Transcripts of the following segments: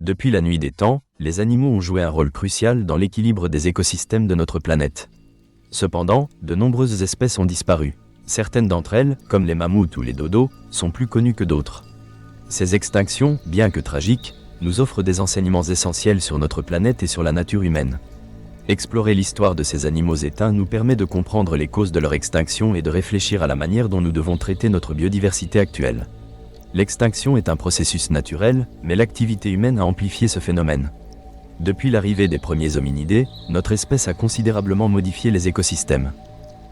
Depuis la nuit des temps, les animaux ont joué un rôle crucial dans l'équilibre des écosystèmes de notre planète. Cependant, de nombreuses espèces ont disparu. Certaines d'entre elles, comme les mammouths ou les dodos, sont plus connues que d'autres. Ces extinctions, bien que tragiques, nous offrent des enseignements essentiels sur notre planète et sur la nature humaine. Explorer l'histoire de ces animaux éteints nous permet de comprendre les causes de leur extinction et de réfléchir à la manière dont nous devons traiter notre biodiversité actuelle. L'extinction est un processus naturel, mais l'activité humaine a amplifié ce phénomène. Depuis l'arrivée des premiers hominidés, notre espèce a considérablement modifié les écosystèmes.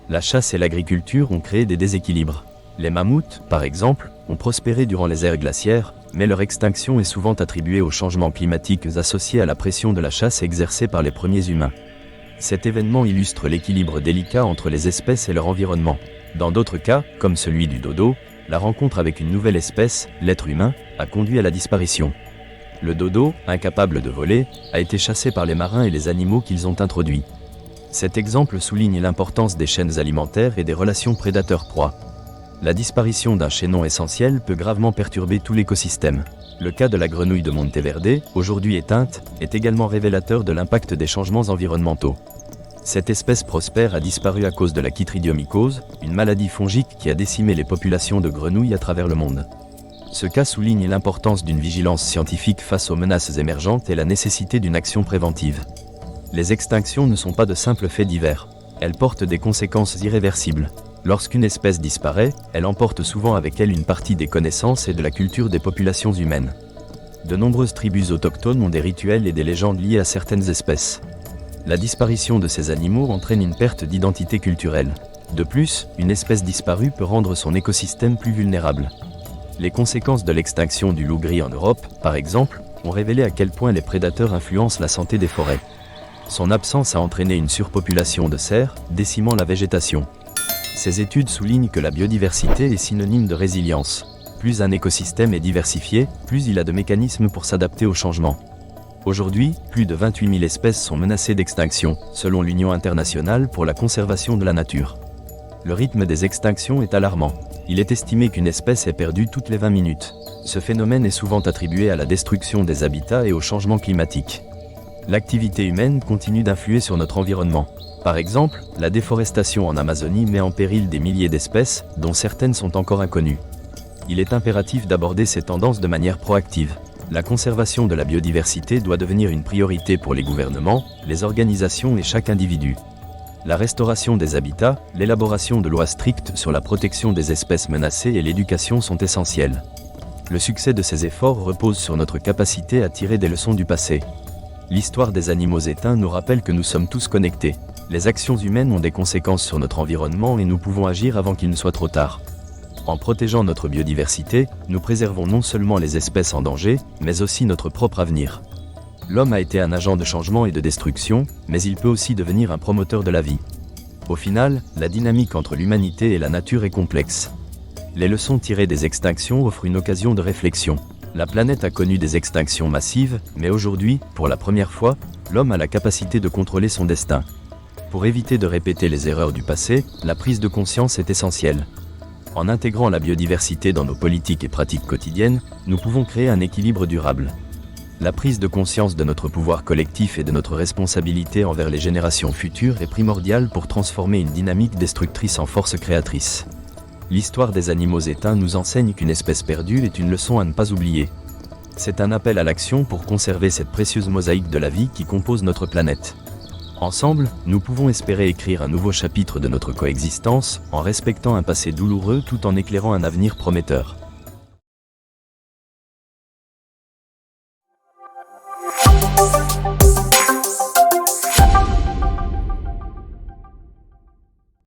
La chasse et l'agriculture ont créé des déséquilibres. Les mammouths, par exemple, ont prospéré durant les ères glaciaires, mais leur extinction est souvent attribuée aux changements climatiques associés à la pression de la chasse exercée par les premiers humains. Cet événement illustre l'équilibre délicat entre les espèces et leur environnement. Dans d'autres cas, comme celui du dodo, la rencontre avec une nouvelle espèce, l'être humain, a conduit à la disparition. Le dodo, incapable de voler, a été chassé par les marins et les animaux qu'ils ont introduits. Cet exemple souligne l'importance des chaînes alimentaires et des relations prédateur-proie. La disparition d'un chaînon essentiel peut gravement perturber tout l'écosystème. Le cas de la grenouille de Monteverde, aujourd'hui éteinte, est également révélateur de l'impact des changements environnementaux. Cette espèce prospère a disparu à cause de la chytridiomycose, une maladie fongique qui a décimé les populations de grenouilles à travers le monde. Ce cas souligne l'importance d'une vigilance scientifique face aux menaces émergentes et la nécessité d'une action préventive. Les extinctions ne sont pas de simples faits divers. Elles portent des conséquences irréversibles. Lorsqu'une espèce disparaît, elle emporte souvent avec elle une partie des connaissances et de la culture des populations humaines. De nombreuses tribus autochtones ont des rituels et des légendes liées à certaines espèces. La disparition de ces animaux entraîne une perte d'identité culturelle. De plus, une espèce disparue peut rendre son écosystème plus vulnérable. Les conséquences de l'extinction du loup gris en Europe, par exemple, ont révélé à quel point les prédateurs influencent la santé des forêts. Son absence a entraîné une surpopulation de cerfs, décimant la végétation. Ces études soulignent que la biodiversité est synonyme de résilience. Plus un écosystème est diversifié, plus il a de mécanismes pour s'adapter aux changements. Aujourd'hui, plus de 28 000 espèces sont menacées d'extinction, selon l'Union internationale pour la conservation de la nature. Le rythme des extinctions est alarmant. Il est estimé qu'une espèce est perdue toutes les 20 minutes. Ce phénomène est souvent attribué à la destruction des habitats et au changement climatique. L'activité humaine continue d'influer sur notre environnement. Par exemple, la déforestation en Amazonie met en péril des milliers d'espèces, dont certaines sont encore inconnues. Il est impératif d'aborder ces tendances de manière proactive. La conservation de la biodiversité doit devenir une priorité pour les gouvernements, les organisations et chaque individu. La restauration des habitats, l'élaboration de lois strictes sur la protection des espèces menacées et l'éducation sont essentielles. Le succès de ces efforts repose sur notre capacité à tirer des leçons du passé. L'histoire des animaux éteints nous rappelle que nous sommes tous connectés. Les actions humaines ont des conséquences sur notre environnement et nous pouvons agir avant qu'il ne soit trop tard. En protégeant notre biodiversité, nous préservons non seulement les espèces en danger, mais aussi notre propre avenir. L'homme a été un agent de changement et de destruction, mais il peut aussi devenir un promoteur de la vie. Au final, la dynamique entre l'humanité et la nature est complexe. Les leçons tirées des extinctions offrent une occasion de réflexion. La planète a connu des extinctions massives, mais aujourd'hui, pour la première fois, l'homme a la capacité de contrôler son destin. Pour éviter de répéter les erreurs du passé, la prise de conscience est essentielle. En intégrant la biodiversité dans nos politiques et pratiques quotidiennes, nous pouvons créer un équilibre durable. La prise de conscience de notre pouvoir collectif et de notre responsabilité envers les générations futures est primordiale pour transformer une dynamique destructrice en force créatrice. L'histoire des animaux éteints nous enseigne qu'une espèce perdue est une leçon à ne pas oublier. C'est un appel à l'action pour conserver cette précieuse mosaïque de la vie qui compose notre planète. Ensemble, nous pouvons espérer écrire un nouveau chapitre de notre coexistence, en respectant un passé douloureux tout en éclairant un avenir prometteur.